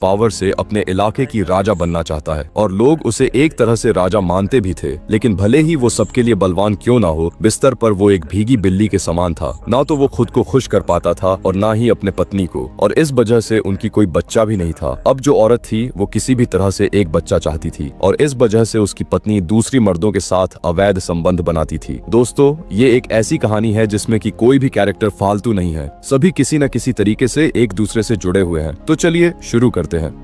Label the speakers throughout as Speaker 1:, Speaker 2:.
Speaker 1: Power से अपने इलाके की राजा बनना चाहता है और लोग उसे एक तरह से राजा मानते भी थे। लेकिन भले ही वो सबके लिए बलवान क्यों ना हो, बिस्तर पर वो एक भीगी बिल्ली के समान था। ना तो वो खुद को खुश कर पाता था और ना ही अपने पत्नी को, और इस वजह से उनकी कोई बच्चा भी नहीं था। अब जो औरत थी वो किसी भी तरह से एक बच्चा चाहती थी और इस वजह से उसकी पत्नी दूसरी मर्दों के साथ अवैध संबंध बनाती थी। दोस्तों, ये एक ऐसी कहानी है जिसमें कि कोई भी कैरेक्टर फालतू नहीं है, सभी किसी न किसी तरीके से एक दूसरे से जुड़े हुए हैं। तो चलिए शुरू करते हैं।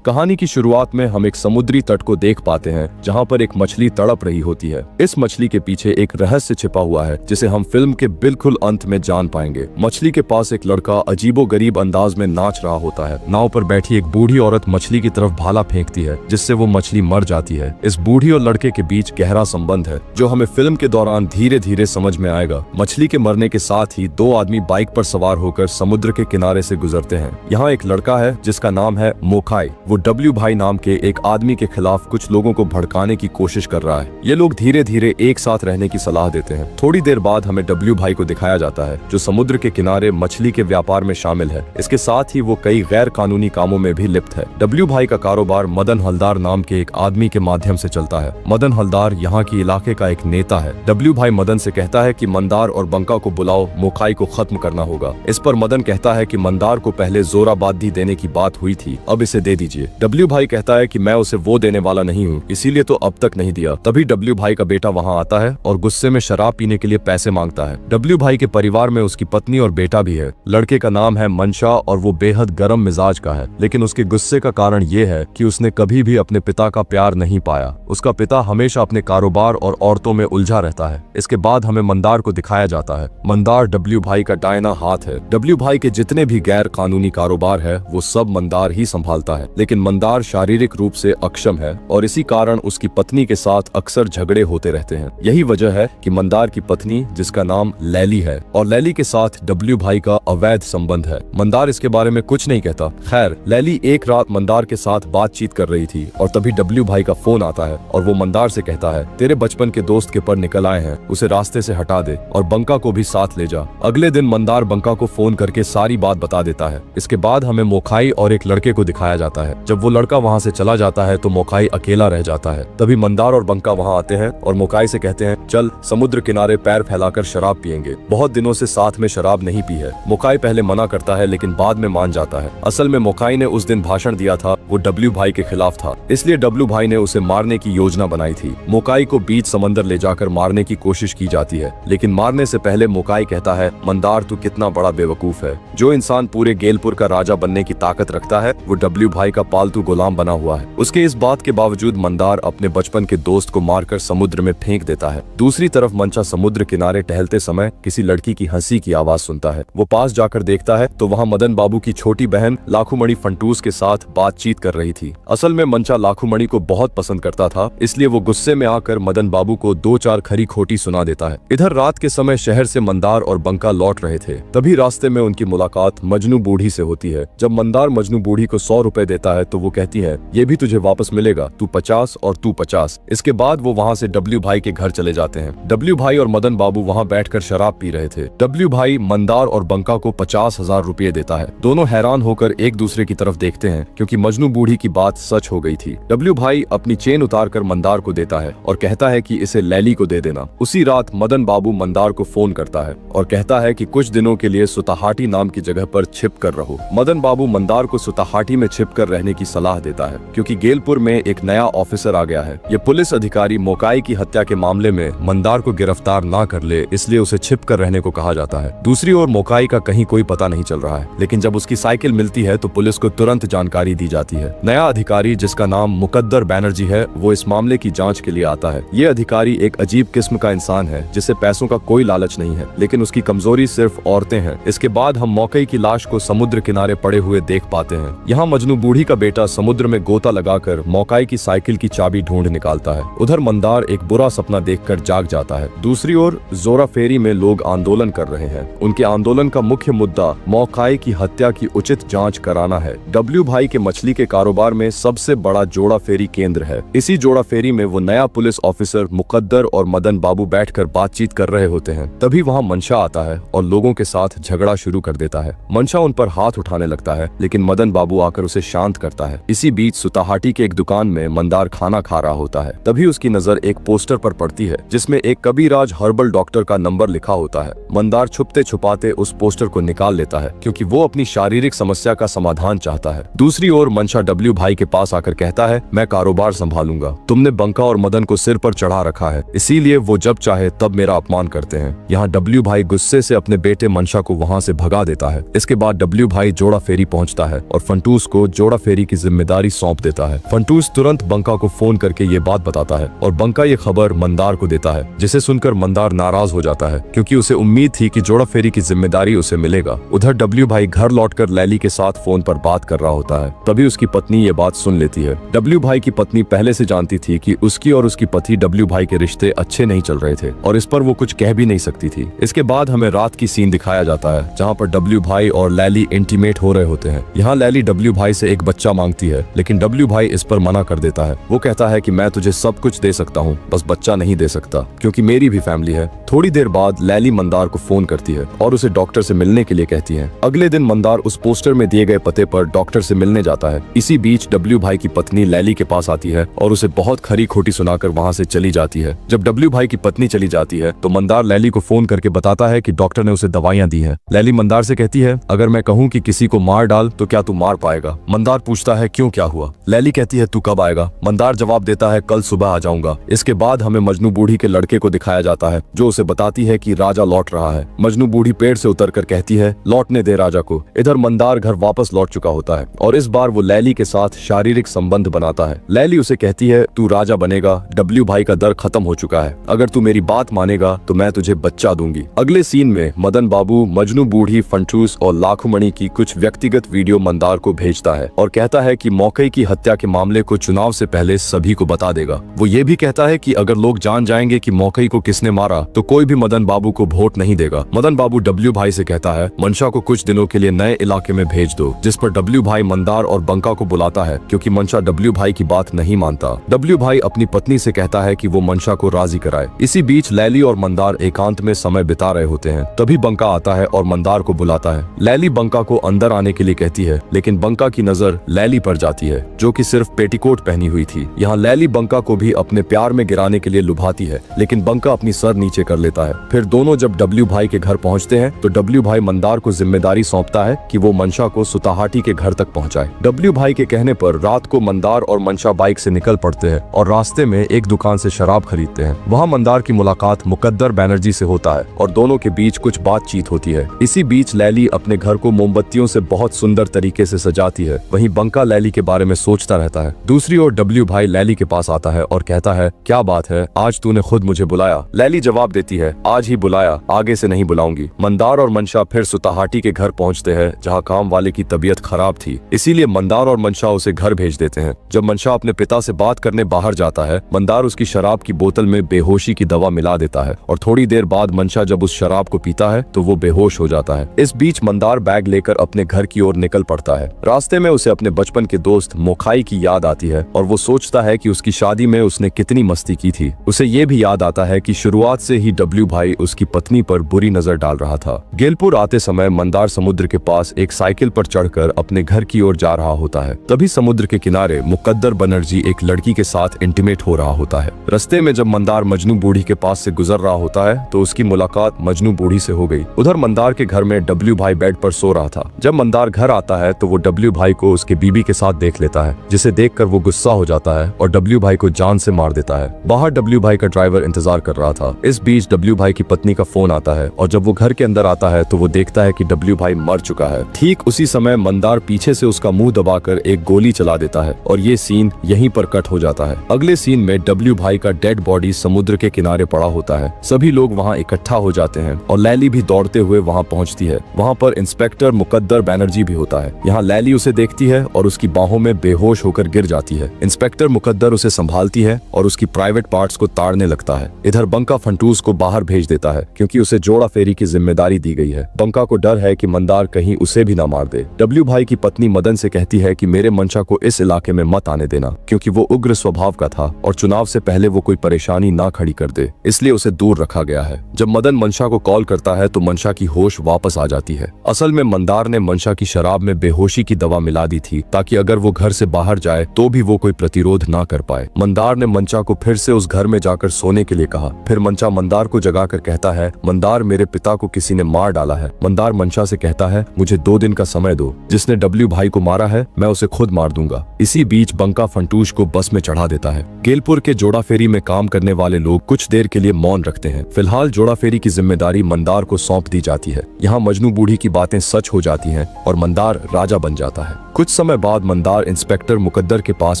Speaker 1: कहानी की शुरुआत में हम एक समुद्री तट को देख पाते हैं जहां पर एक मछली तड़प रही होती है। इस मछली के पीछे एक रहस्य छिपा हुआ है जिसे हम फिल्म के बिल्कुल अंत में जान पाएंगे। मछली के पास एक लड़का अजीबोगरीब अंदाज में नाच रहा होता है। नाव पर बैठी एक बूढ़ी औरत मछली की तरफ भाला फेंकती है जिससे वो मछली मर जाती है। इस बूढ़ी और लड़के के बीच गहरा संबंध है जो हमें फिल्म के दौरान धीरे धीरे समझ में आएगा। मछली के मरने के साथ ही दो आदमी बाइक पर सवार होकर समुद्र के किनारे से गुजरते हैं। यहाँ एक लड़का है जिसका नाम है मोकाई। वो डब्ल्यू भाई नाम के एक आदमी के खिलाफ कुछ लोगों को भड़काने की कोशिश कर रहा है। ये लोग धीरे धीरे एक साथ रहने की सलाह देते हैं। थोड़ी देर बाद हमें डब्ल्यू भाई को दिखाया जाता है जो समुद्र के किनारे मछली के व्यापार में शामिल है। इसके साथ ही वो कई गैर कानूनी कामों में भी लिप्त है। डब्ल्यू भाई का कारोबार मदन हलदार नाम के एक आदमी के माध्यम से चलता है। मदन हलदार यहाँ की इलाके का एक नेता है। डब्ल्यू भाई मदन से कहता है कि मंदार और बंका को बुलाओ, मोकाई को खत्म करना होगा। इस पर मदन कहता है कि मंदार को पहले जोराबादी देने की बात हुई थी, अब इसे दे दीजिए। डब्ल्यू भाई कहता है कि मैं उसे वो देने वाला नहीं हूँ, इसीलिए तो अब तक नहीं दिया। तभी डब्ल्यू भाई का बेटा वहाँ आता है और गुस्से में शराब पीने के लिए पैसे मांगता है। डब्ल्यू भाई के परिवार में उसकी पत्नी और बेटा भी है। लड़के का नाम है मंशा और वो बेहद गर्म मिजाज का है, लेकिन उसके गुस्से का कारण ये है कि उसने कभी भी अपने पिता का प्यार नहीं पाया। उसका पिता हमेशा अपने कारोबार और औरतों में उलझा रहता है। इसके बाद हमें मंदार को दिखाया जाता है। मंदार डब्ल्यू भाई का दाहिना हाथ है। डब्ल्यू भाई के जितने भी गैर कानूनी कारोबार है वो सब मंदार ही संभालता है, लेकिन मंदार शारीरिक रूप से अक्षम है और इसी कारण उसकी पत्नी के साथ अक्सर झगड़े होते रहते हैं। यही वजह है कि मंदार की पत्नी, जिसका नाम लैली है, और लैली के साथ डब्ल्यू भाई का अवैध संबंध है। मंदार इसके बारे में कुछ नहीं कहता। खैर, लैली एक रात मंदार के साथ बातचीत कर रही थी और तभी डब्ल्यू भाई का फोन आता है और वो मंदार से कहता है, तेरे बचपन के दोस्त के पर निकल आए हैं, उसे रास्ते से हटा दे और बंका को भी साथ ले जा। अगले दिन मंदार बंका को फोन करके सारी बात बता देता है। इसके बाद हमें मोकाई और एक लड़के को दिखाया जाता है। जब वो लड़का वहाँ से चला जाता है तो मोकाई अकेला रह जाता है। तभी मंदार और बंका वहाँ आते हैं और मोकाई से कहते हैं, चल समुद्र किनारे पैर फैलाकर शराब पियेंगे, बहुत दिनों से साथ में शराब नहीं पी है। मोकाई पहले मना करता है लेकिन बाद में मान जाता है। असल में मोकाई ने उस दिन भाषण दिया था वो डब्ल्यू भाई के खिलाफ था, इसलिए डब्ल्यू भाई ने उसे मारने की योजना बनाई थी। मोकाई को बीच समंदर ले जाकर मारने की कोशिश की जाती है, लेकिन मारने से पहले मोकाई कहता है, मंदार तू कितना बड़ा बेवकूफ है। जो इंसान पूरे गेलपुर का राजा बनने की ताकत रखता है वो डब्ल्यू भाई का पालतू गुलाम बना हुआ है। उसके इस बात के बावजूद मंदार अपने बचपन के दोस्त को मारकर समुद्र में फेंक देता है। दूसरी तरफ मंचा समुद्र किनारे टहलते समय किसी लड़की की हंसी की आवाज सुनता है। वो पास जाकर देखता है तो वहाँ मदन बाबू की छोटी बहन लाखूमणि फंटूस के साथ बातचीत कर रही थी। असल में मंचा लाखूमणि को बहुत पसंद करता था, इसलिए वो गुस्से में आकर मदन बाबू को दो चार खरी खोटी सुना देता है। इधर रात के समय शहर से मंदार और बंका लौट रहे थे। तभी रास्ते में उनकी मुलाकात मजनू बूढ़ी से होती है। जब मंदार मजनू बूढ़ी को 100 रुपए देता है तो वो कहती है, ये भी तुझे वापस मिलेगा, तू 50 और तू 50। इसके बाद वो वहाँ से डब्ल्यू भाई के घर चले जाते हैं। डब्ल्यू भाई और मदन बाबू वहाँ बैठकर शराब पी रहे थे। डब्ल्यू भाई मंदार और बंका को 50,000 रुपए देता है। दोनों हैरान होकर एक दूसरे की तरफ देखते हैं क्योंकि मजनू बूढ़ी की बात सच हो गई थी। डब्ल्यू भाई अपनी चेन उतारकर मंदार को देता है और कहता है कि इसे लैली को दे देना। उसी रात मदन बाबू मंदार को फोन करता है और कहता है कि कुछ दिनों के लिए सुताहाटी नाम की जगह पर छिप कर रहो। मदन बाबू मंदार को सुताहाटी में छिप कर रहने की सलाह देता है क्योंकि गेलपुर में एक नया ऑफिसर आ गया है। ये पुलिस अधिकारी मोकाई की हत्या के मामले में मंदार को गिरफ्तार ना कर ले, इसलिए उसे छिप कर रहने को कहा जाता है। दूसरी ओर मोकाई का कहीं कोई पता नहीं चल रहा है, लेकिन जब उसकी साइकिल मिलती है तो पुलिस को तुरंत जानकारी दी जाती है। नया अधिकारी जिसका नाम मुकद्दर बैनर्जी है वो इस मामले की जांच के लिए आता है। ये अधिकारी एक अजीब किस्म का इंसान है जिसे पैसों का कोई लालच नहीं है, लेकिन उसकी कमजोरी सिर्फ औरतें हैं। इसके बाद हम मोकाई की लाश को समुद्र किनारे पड़े हुए देख पाते हैं। यहाँ मजनू बूढ़ी का बेटा समुद्र में गोता लगाकर मोकाई की साइकिल की चाबी ढूंढ निकालता है। उधर मंदार एक बुरा सपना देखकर जाग जाता है। दूसरी ओर जोरा फेरी में लोग आंदोलन कर रहे हैं। उनके आंदोलन का मुख्य मुद्दा मोकाई की हत्या की उचित जांच कराना है। डब्ल्यू भाई के मछली के के कारोबार में सबसे बड़ा जोड़ा फेरी केंद्र है। इसी जोड़ा फेरी में वो नया पुलिस ऑफिसर मुकद्दर और मदन बाबू बैठकर बातचीत कर रहे होते हैं। तभी वहाँ मंशा आता है और लोगों के साथ झगड़ा शुरू कर देता है। मंशा उन पर हाथ उठाने लगता है, लेकिन मदन बाबू आकर उसे शांत करता है। इसी बीच सुताहाटी के एक दुकान में मंदार खाना खा रहा होता है। तभी उसकी नजर एक पोस्टर पर पड़ती है जिसमें एक कबीराज हर्बल डॉक्टर का नंबर लिखा होता है। मंदार छुपते छुपाते उस पोस्टर को निकाल लेता है क्योंकि वो अपनी शारीरिक समस्या का समाधान चाहता है। दूसरी ओर मंशा डब्ल्यू भाई के पास आकर कहता है, मैं कारोबार संभालूंगा, तुमने बंका और मदन को सिर पर चढ़ा रखा है, इसीलिए वो जब चाहे तब मेरा अपमान करते हैं। यहाँ डब्ल्यू भाई गुस्से से अपने बेटे मंशा को वहाँ से भगा देता है। इसके बाद डब्ल्यू भाई जोड़ा फेरी पहुँचता है और फंटूस को जोड़ा फेरी की जिम्मेदारी सौंप देता है। फंटूस तुरंत बंका को फोन करके ये बात बताता है और बंका ये खबर मंदार को देता है, जिसे सुनकर मंदार नाराज हो जाता है क्योंकि उसे उम्मीद थी कि जोड़ा फेरी की जिम्मेदारी उसे मिलेगा। उधर डब्ल्यू भाई घर लौटकर लैली के साथ फोन पर बात कर रहा होता है। तभी उसकी पत्नी ये बात सुन लेती है। डब्ल्यू भाई की पत्नी पहले से जानती थी कि उसकी और उसकी पति डब्ल्यू भाई के रिश्ते अच्छे नहीं चल रहे थे और इस पर वो कुछ कह भी नहीं सकती थी। इसके बाद हमें रात की सीन दिखाया जाता है जहाँ पर डब्ल्यू भाई और लैली इंटीमेट हो रहे होते हैं। यहाँ लैली डब्ल्यू भाई से एक बच्चा मांगती है, लेकिन डब्ल्यू भाई इस पर मना कर देता है। वो कहता है कि मैं तुझे सब कुछ दे सकता हूँ, बस बच्चा नहीं दे सकता क्योंकि मेरी भी फैमिली है। थोड़ी देर बाद लैली मंदार को फोन करती है और उसे डॉक्टर से मिलने के लिए कहती है। अगले दिन मंदार उस पोस्टर में दिए गए पते पर डॉक्टर से मिलने जाता है। इसी बीच डब्ल्यू भाई की पत्नी लैली के पास आती है और उसे बहुत खरी खोटी सुनाकर वहाँ से चली जाती है। जब डब्ल्यू भाई की पत्नी चली जाती है तो मंदार लैली को फोन करके बताता है कि डॉक्टर ने उसे दवाइयाँ दी हैं। लैली मंदार से कहती है, अगर मैं कहूँ कि किसी को मार डाल तो क्या तू मार पाएगा? मंदार पूछता है, क्यों, क्या हुआ? लैली कहती है, तू कब आएगा? मंदार जवाब देता है, कल सुबह आ जाऊंगा। इसके बाद हमें मजनू बूढ़ी के लड़के को दिखाया जाता है जो उसे बताती है कि राजा लौट रहा है। मजनू बूढ़ी पेड़ से उतरकर कहती है, लौटने दे राजा को। इधर मंदार घर वापस लौट चुका होता है और इस बार वो लैली के साथ शारीरिक संबंध बनाता है। लैली उसे कहती है, तू राजा बनेगा, डब्ल्यू भाई का दर खत्म हो चुका है, अगर तू मेरी बात मानेगा तो मैं तुझे बच्चा दूंगी। अगले सीन में मदन बाबू मजनू बूढ़ी, फंटूस और लाखुमणि की कुछ व्यक्तिगत वीडियो मंदार को भेजता है और कहता है कि मौके की हत्या के मामले को चुनाव से पहले सभी को बता देगा। वो ये भी कहता है कि अगर लोग जान जाएंगे कि मौके को किसने मारा तो कोई भी मदन बाबू को वोट नहीं देगा। मदन बाबू डब्ल्यू भाई से कहता है, मंशा को कुछ दिनों के लिए नए इलाके में भेज दो, जिस पर डब्ल्यू भाई मंदार और बंका को बुलाता है क्योंकि मंशा डब्ल्यू भाई की बात नहीं मानता। डब्ल्यू भाई अपनी पत्नी से कहता है कि वो मंशा को राजी कराए। इसी बीच लैली और मंदार एकांत में समय बिता रहे होते हैं। तभी बंका आता है और मंदार को बुलाता है। लैली बंका को अंदर आने के लिए कहती है, लेकिन बंका की नजर लैली पर जाती है जो कि सिर्फ पेटीकोट पहनी हुई थी। यहाँ लैली बंका को भी अपने प्यार में गिराने के लिए लुभाती है, लेकिन बंका अपनी सर नीचे कर लेता है। फिर दोनों जब डब्ल्यू भाई के घर पहुँचते हैं तो डब्ल्यू भाई मंदार को जिम्मेदारी सौंपता है कि वो मंशा को सुताहाटी के घर तक पहुँचाए। डब्ल्यू भाई के कहने पर रात को मंदार और मंशा बाइक से निकल पड़ते हैं और रास्ते में एक दुकान से शराब खरीदते हैं। वहाँ मंदार की मुलाकात मुकद्दर बैनर्जी से होता है और दोनों के बीच कुछ बातचीत होती है। इसी बीच लैली अपने घर को मोमबत्तियों से बहुत सुंदर तरीके से सजाती है। वहीं बंका लैली के बारे में सोचता रहता है। दूसरी ओर डब्ल्यू भाई लैली के पास आता है और कहता है, क्या बात है, आज तूने खुद मुझे बुलाया? लैली जवाब देती है, आज ही बुलाया, आगे से नहीं बुलाऊंगी। मंदार और मंशा फिर सुताहाटी के घर पहुंचते हैं जहां काम वाले की तबीयत खराब थी, इसीलिए मंदार और मंशा उसे घर भेज देते हैं। जब मंशा अपने पिता से बात करने बाहर जाता है, मंदार उसकी शराब की बोतल में बेहोशी की दवा मिला देता है और थोड़ी देर बाद मंशा जब उस शराब को पीता है तो वो बेहोश हो जाता है। इस बीच मंदार बैग लेकर अपने घर की ओर निकल पड़ता है। रास्ते में उसे अपने बचपन के दोस्त मोखाई की याद आती है और वो सोचता है कि उसकी शादी में उसने कितनी मस्ती की थी। उसे ये भी याद आता है कि शुरुआत से ही डब्ल्यू भाई उसकी पत्नी पर बुरी नजर डाल रहा था। गेलपुर आते समय मंदार समुद्र के पास एक साइकिल पर चढ़कर अपने घर की ओर जा रहा होता है। तभी समुद्र के किनारे मुकद्दर बनर्जी एक लड़की के साथ इंटीमेट हो रहा होता है। रास्ते में जब मंदार मजनू बूढ़ी के पास से गुजर रहा होता है तो उसकी मुलाकात मजनू बूढ़ी से हो गई। उधर मंदार के घर में डब्ल्यू भाई बेड पर सो रहा था। जब मंदार घर आता है तो वो डब्ल्यू भाई को उसके बीबी के साथ देख लेता है, जिसे देखकर वो गुस्सा हो जाता है और डब्ल्यू भाई को जान से मार देता है। बाहर डब्ल्यू भाई का ड्राइवर इंतजार कर रहा था। इस बीच डब्ल्यू भाई की पत्नी का फोन आता है और जब वो घर के अंदर आता है तो वो देखता है कि डब्ल्यू भाई मर चुका है। ठीक उसी समय मंदार पीछे से उसका मुंह दबाकर एक गोली चला देता है और ये सीन यहीं पर कट हो जाता है। अगले सीन में डब्ल्यू भाई का डेड बॉडी समुद्र के किनारे पड़ा होता है। सभी लोग वहाँ इकट्ठा हो जाते हैं और लैली भी दौड़ते हुए वहाँ पहुँचती है। वहाँ पर इंस्पेक्टर मुकद्दर बैनर्जी भी होता है। यहाँ लैली उसे देखती है और उसकी बाहों में बेहोश होकर गिर जाती है। इंस्पेक्टर मुकद्दर उसे संभालती है और उसकी प्राइवेट पार्ट्स को ताड़ने लगता है। इधर बंका फंटूस को बाहर भेज देता है क्योंकि उसे जोड़ा फेरी की जिम्मेदारी दी गई है। बंका को डर है कि मंदार कहीं उसे भी ना मार दे। डब्ल्यू भाई की पत्नी मदन से कहती है है कि मेरे मंशा को इस इलाके में मत आने देना, क्योंकि वो उग्र स्वभाव का था और चुनाव से पहले वो कोई परेशानी ना खड़ी कर दे, इसलिए उसे दूर रखा गया है। जब मदन मंशा को कॉल करता है तो मंशा की होश वापस आ जाती है। असल में मंदार ने मंशा की शराब में बेहोशी की दवा मिला दी थी ताकि अगर वो घर से बाहर जाए तो भी वो कोई प्रतिरोध ना कर पाए। मंदार ने मंशा को फिर से उस घर में जाकर सोने के लिए कहा। फिर मंशा मंदार को जगाकर कहता है, मंदार, मेरे पिता को किसी ने मार डाला है। मंदार मंशा से कहता है, मुझे 2 दिन का समय दो, जिसने डब्ल्यू भाई को मारा है मैं उसे खुद मार दूंगा। इसी बीच बंका फंटूश को बस में चढ़ा देता है। गेलपुर के जोड़ा फेरी में काम करने वाले लोग कुछ देर के लिए मौन रखते हैं। फिलहाल जोड़ा फेरी की जिम्मेदारी मंदार को सौंप दी जाती है। यहाँ मजनू बूढ़ी की बातें सच हो जाती हैं और मंदार राजा बन जाता है। कुछ समय बाद मंदार इंस्पेक्टर मुकद्दर के पास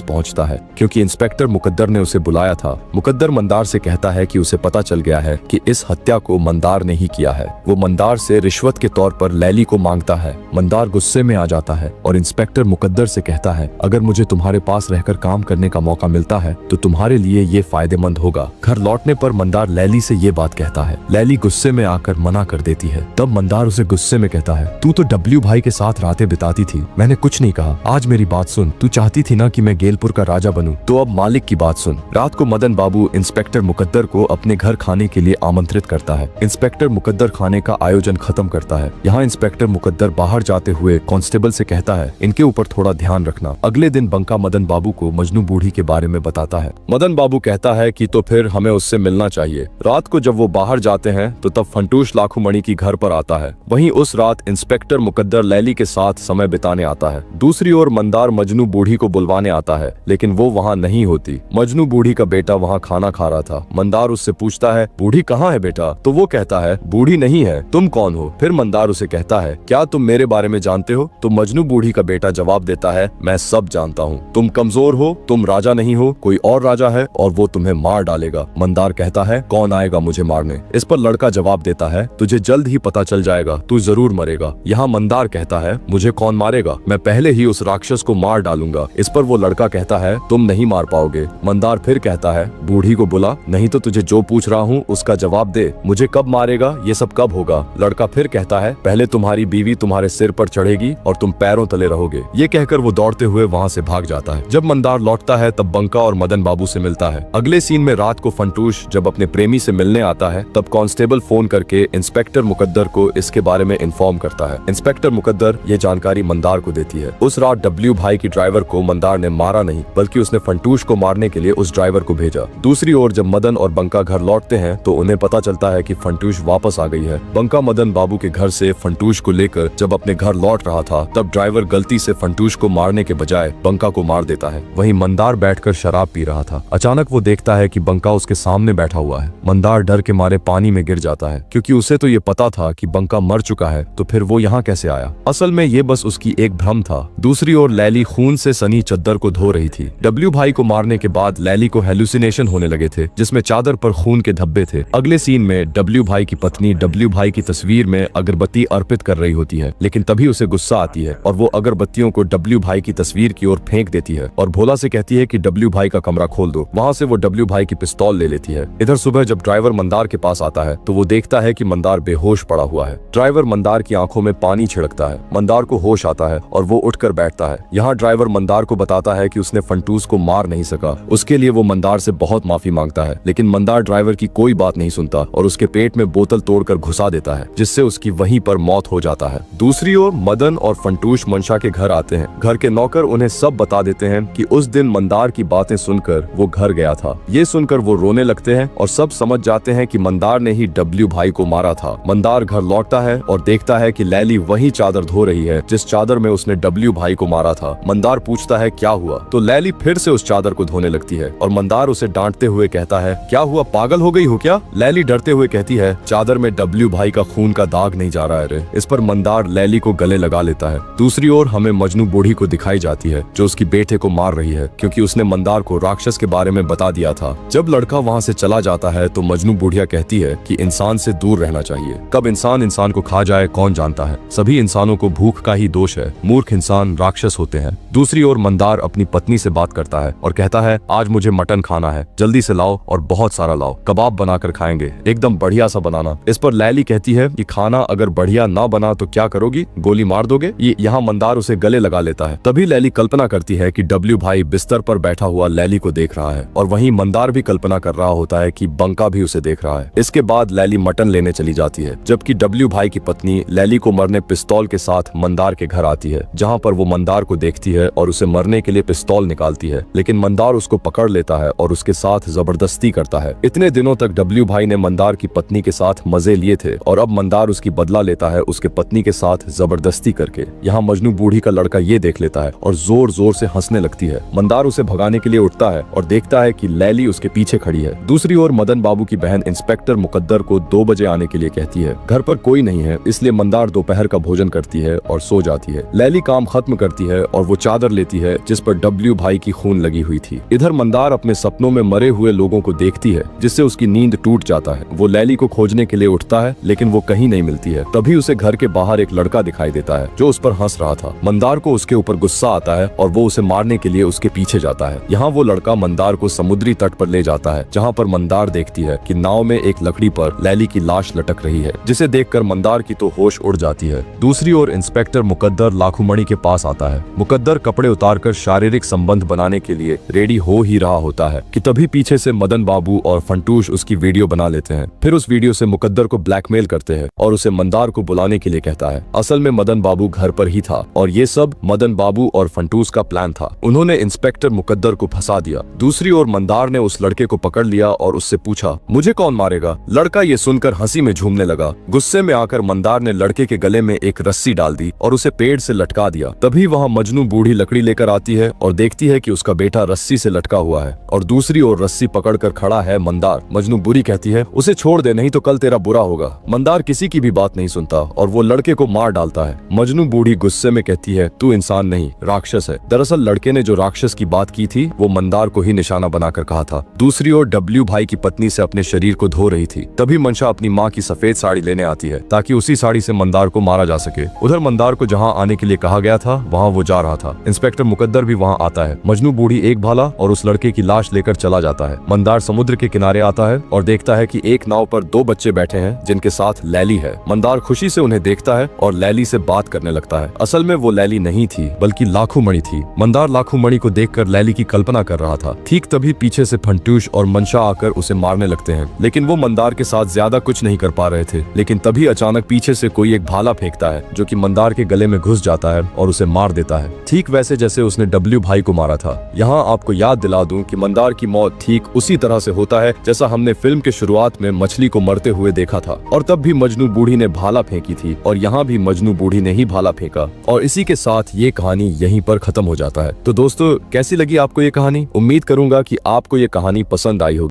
Speaker 1: पहुंचता है, क्योंकि इंस्पेक्टर मुकद्दर ने उसे बुलाया था। मुकद्दर मंदार से कहता है कि उसे पता चल गया है कि इस हत्या को मंदार ने ही किया है। वो मंदार से रिश्वत के तौर पर लैली को मांगता है। मंदार गुस्से में आ जाता है और इंस्पेक्टर मुकद्दर से कहता है, अगर मुझे तुम्हारे पास रहकर काम करने का मौका मिलता है तो तुम्हारे लिए ये फायदेमंद होगा। घर लौटने पर मंदार लैली से ये बात कहता है। लैली गुस्से में आकर मना कर देती है। तब मंदार उसे गुस्से में कहता है, तू तो डब्ल्यू भाई के साथ रातें बिताती थी, मैंने कुछ नहीं कहा। आज मेरी बात सुन, तू चाहती थी ना कि मैं गेलपुर का राजा बनूं, तो अब मालिक की बात सुन। रात को मदन बाबू इंस्पेक्टर मुकद्दर को अपने घर खाने के लिए आमंत्रित करता है। इंस्पेक्टर मुकद्दर खाने का आयोजन खत्म करता है। यहाँ इंस्पेक्टर मुकद्दर बाहर जाते हुए कांस्टेबल से कहता है, इनके ऊपर थोड़ा ध्यान रखना। अगले दिन बंका मदन बाबू को मजनू बूढ़ी के बारे में बताता है। मदन बाबू कहता है कि तो फिर हमें उससे मिलना चाहिए। रात को जब वो बाहर जाते हैं तो तब फंटूश लाखूमणि की घर पर आता है। वहीं उस रात इंस्पेक्टर मुकद्दर लैली के साथ समय बिताने आता है। दूसरी ओर मंदार मजनू बूढ़ी को बुलवाने आता है, लेकिन वो वहाँ नहीं होती। मजनू बूढ़ी का बेटा वहाँ खाना खा रहा था। मंदार उससे पूछता है, बूढ़ी कहाँ है बेटा? तो वो कहता है, बूढ़ी नहीं है, तुम कौन हो? फिर मंदार उसे कहता है, क्या तुम मेरे बारे में जानते हो? तो मजनू बूढ़ी का बेटा जवाब देता है, मैं सब जानता हूँ। तुम कमजोर हो, तुम राजा नहीं हो, कोई और राजा है और वो तुम्हें मार डालेगा। मंदार कहता है, कौन आएगा मुझे मारने? इस पर लड़का जवाब देता है, तुझे जल्द ही पता चल जाएगा, तू जरूर मरेगा। यहाँ मंदार कहता है, मुझे कौन मारेगा? मैं पहले ही उस राक्षस को मार डालूंगा। इस पर वो लड़का कहता है, तुम नहीं मार पाओगे। मंदार फिर कहता है, बूढ़ी को बुला, नहीं तो तुझे जो पूछ रहा हूँ उसका जवाब दे। मुझे कब मारेगा? ये सब कब होगा? लड़का फिर कहता है, पहले तुम्हारी बीवी तुम्हारे सिर पर चढ़ेगी और तुम पैरों तले रहोगे। ये कहकर वो दौड़ते हुए वहाँ से भाग जाता है। जब मंदार लौटता है तब बंका और मदन बाबू से मिलता है। अगले सीन में रात को फंटूश जब अपने प्रेमी से मिलने आता है तब कांस्टेबल फोन करके इंस्पेक्टर मुकद्दर को इसके बारे में इन्फॉर्म करता है। इंस्पेक्टर मुकद्दर ये जानकारी मंदार को देती है। उस रात डब्ल्यू भाई की ड्राइवर को मंदार ने मारा नहीं, बल्कि उसने फंटूश को मारने के लिए उस ड्राइवर को भेजा। दूसरी ओर जब मदन और बंका घर लौटते हैं तो उन्हें पता चलता है कि फंटूश वापस आ गई है। बंका मदन बाबू के घर से फंटूश को लेकर जब अपने घर लौट रहा था तब ड्राइवर गलती से फंटूश को मारने के बजाय बंका को मार देता है। वहीं मंदार बैठकर शराब पी रहा था। अचानक वो देखता है कि बंका उसके सामने बैठा हुआ है। मंदार डर के मारे पानी में गिर जाता है, क्योंकि उसे तो ये पता था कि बंका मर चुका है, तो फिर वो यहाँ कैसे आया? असल में ये बस उसकी एक भ्रम था। दूसरी ओर लैली खून से सनी चद्दर को धो रही थी। डब्ल्यू भाई को मारने के बाद लैली को हेलुसिनेशन होने लगे थे, जिसमें चादर पर खून के धब्बे थे। अगले सीन में डब्ल्यू भाई की पत्नी डब्ल्यू भाई की तस्वीर में अगरबत्ती अर्पित कर रही होती है, लेकिन तभी उसे गुस्सा आती है और वो अगरबत्तियों को डब्ल्यू भाई की तस्वीर की ओर फेंक देती है और भोला से कहती है कि डब्ल्यू भाई का कमरा खोल दो। वहाँ से वो डब्ल्यू भाई की पिस्तौल ले लेती है। इधर सुबह जब ड्राइवर मंदार के पास आता है तो वो देखता है कि मंदार बेहोश पड़ा हुआ है। ड्राइवर मंदार की आंखों में पानी छिड़कता है। मंदार को होश आता है और वो उठकर बैठता है। यहाँ ड्राइवर मंदार को बताता है कि उसने फंटूस को मार नहीं सका। उसके लिए वो मंदार से बहुत माफी मांगता है, लेकिन मंदार ड्राइवर की कोई बात नहीं सुनता और उसके पेट में बोतल तोड़कर घुसा देता है, जिससे उसकी वहीं पर मौत हो जाता है। दूसरी ओर मदन और फंटूश मंशा के घर आते हैं। घर के नौकर उन्हें सब बता देते हैं कि उस दिन मंदार की बातें सुनकर वो घर गया था। ये सुनकर वो रोने लगते हैं और सब समझ जाते हैं कि मंदार ने ही डब्ल्यू भाई को मारा था। मंदार घर लौटता है और देखता है कि लैली वही चादर धो रही है जिस चादर में उसने डब्ल्यू भाई को मारा था। मंदार पूछता है क्या हुआ, तो लैली फिर से उस चादर को धोने लगती है और मंदार उसे डांटते हुए कहता है, क्या हुआ, पागल हो गई हो क्या? लैली डरते हुए कहती है, चादर में डब्ल्यू भाई का खून का दाग नहीं जा रहा है रे। इस पर मंदार लैली को गले लगा लेता है। दूसरी ओर हमें मजनू बूढ़ी को दिखाई जाती है जो उसकी बेटे को मार रही है, क्योंकि उसने मंदार को राक्षस के बारे में बता दिया था। जब लड़का वहाँ से चला जाता है तो मजनू बुढ़िया कहती है कि इंसान से दूर रहना चाहिए। कब इंसान को खा जाए कौन जानता है। सभी इंसानों को भूख का ही दोष है। मूर्ख इंसान राक्षस होते हैं। दूसरी ओर मंदार अपनी पत्नी से बात करता है और कहता है, आज मुझे मटन खाना है, जल्दी से लाओ और बहुत सारा लाओ, कबाब बनाकर खाएंगे, एकदम बढ़िया सा बनाना। इस पर लैली कहती है कि खाना अगर बढ़िया ना बना तो क्या करोगी, गोली मार दोगे? यहाँ मंदार उसे गले लगा लेता है। तभी लैली कल्पना करती है कि डब्ल्यू भाई बिस्तर पर बैठा हुआ लैली को देख रहा है और वहीं मंदार भी कल्पना कर रहा होता है कि बंका भी उसे देख रहा है। इसके बाद लैली मटन लेने चली जाती है, जबकि डब्ल्यू भाई की पत्नी लैली को मरने पिस्तौल के साथ मंदार के घर आती है, जहाँ पर वो मंदार को देखती है और उसे मरने के लिए पिस्तौल निकालती है, लेकिन मंदार उसको पकड़ लेता है और उसके साथ जबरदस्ती करता है। इतने दिनों तक डब्ल्यू भाई ने मंदार की पत्नी के साथ मजे लिए थे और अब मंदार उसकी बदला लेता है उसके पत्नी के साथ जबरदस्ती करके। यहाँ मजनू बूढ़ी का लड़का ये देख लेता है और जोर जोर से हंसने लगती है। मंदार उसे भगाने के लिए उठता है और देखता है कि लैली उसके पीछे खड़ी है। दूसरी ओर मदन बाबू की बहन इंस्पेक्टर मुकद्दर को 2 बजे आने के लिए कहती है। घर पर कोई नहीं है, इसलिए मंदार दोपहर का भोजन करती है और सो जाती है। लैली काम खत्म करती है और वो चादर लेती है जिस पर डब्ल्यू भाई की खून लगी हुई थी। इधर मंदार अपने सपनों में मरे हुए लोगों को देखती है, जिससे उसकी नींद टूट जाता है। वो लैली को खोजने के लिए उठता है, लेकिन वो कहीं नहीं मिलती है। तभी उसे घर के बाहर एक लड़का दिखाई देता है जो उस पर हंस रहा था। मंदार को उसके ऊपर गुस्सा आता है और वो उसे मारने के लिए उसके पीछे जाता है। यहाँ वो लड़का मंदार को समुद्री तट पर ले जाता है, जहाँ पर मंदार देखती है कि नाव में एक लकड़ी पर लैली की लाश लटक रही है, जिसे देखकर मंदार की तो होश उड़ जाती है। दूसरी ओर इंस्पेक्टर मुकद्दर लाखूमणि के पास आता है। मुकद्दर कपड़े उतारकर शारीरिक संबंध बनाने के लिए रेडी हो ही रहा होता है कि तभी पीछे से मदन बाबू और फंटूश उसकी वीडियो बना लेते हैं। फिर उस वीडियो से मुकद्दर को ब्लैकमेल करते हैं और उसे मंदार को बुलाने के लिए कहता है। असल में मदन बाबू घर पर ही था और ये सब मदन बाबू और फंटूस का प्लान था। उन्होंने इंस्पेक्टर मुकद्दर को फंसा दिया। दूसरी ओर मंदार ने उस लड़के को पकड़ लिया और उससे पूछा, मुझे कौन मारेगा? लड़का ये सुनकर हंसी में झूमने लगा। गुस्से में आकर मंदार ने लड़के के गले में एक रस्सी डाल दी और उसे पेड़ से लटका दिया। तभी वहाँ मजनू बूढ़ी लकड़ी लेकर आती है और देखती है कि उसका बेटा रस्सी से लटका हुआ है और दूसरी ओर रस्सी पकड़कर खड़ा है मंदार। मजनू बुरी कहती है, उसे छोड़ दे, नहीं तो कल तेरा बुरा होगा। मंदार किसी की भी बात नहीं सुनता और वो लड़के को मार डालता है। मजनू बूढ़ी गुस्से में कहती है, तू इंसान नहीं, राक्षस है। दरअसल लड़के ने जो राक्षस की बात की थी वो मंदार को ही निशाना बनाकर कहा था। दूसरी ओर डब्ल्यू भाई की पत्नी से अपने शरीर को धो रही थी। तभी मंशा अपनी माँ की सफेद साड़ी लेने आती है ताकि उसी साड़ी से मंदार को मारा जा सके। उधर मंदार को जहाँ आने के लिए कहा गया था वहाँ वो जा रहा था। इंस्पेक्टर मुकद्दर भी वहाँ आता है। मजनू बूढ़ी एक भाला और उस लड़के की लाश लेकर चला जाता है। मंदार समुद्र के किनारे आता है और देखता है कि एक नाव पर 2 बच्चे बैठे हैं जिनके साथ लैली है। मंदार खुशी से उन्हें देखता है और लैली से बात करने लगता है। असल में वो लैली नहीं थी बल्कि लाखूमणि थी। मंदार लाखूमणि को देखकर लैली की कल्पना कर रहा था। ठीक तभी पीछे से फंटूश और मंशा आकर उसे मारने लगते हैं, लेकिन वो मंदार के साथ ज्यादा कुछ नहीं कर पा रहे थे। लेकिन तभी अचानक पीछे से कोई एक भाला फेंकता है जो कि मंदार के गले में घुस जाता है और उसे मार देता है, ठीक वैसे जैसे उसने डब्ल्यू भाई को मारा था। यहाँ आपको याद दिला दूं कि मंदार की मौत ठीक उसी तरह से होता है जैसा हमने फिल्म के शुरुआत में मछली को मरते हुए देखा था, और तब भी मजनू बूढ़ी ने भाला फेंकी थी और यहाँ भी मजनू बूढ़ी ने ही भाला फेंका। और इसी के साथ ये कहानी यहीं पर खत्म हो जाता है। तो दोस्तों, कैसी लगी आपको ये कहानी? उम्मीद करूंगा कि आपको ये कहानी पसंद आई होगी।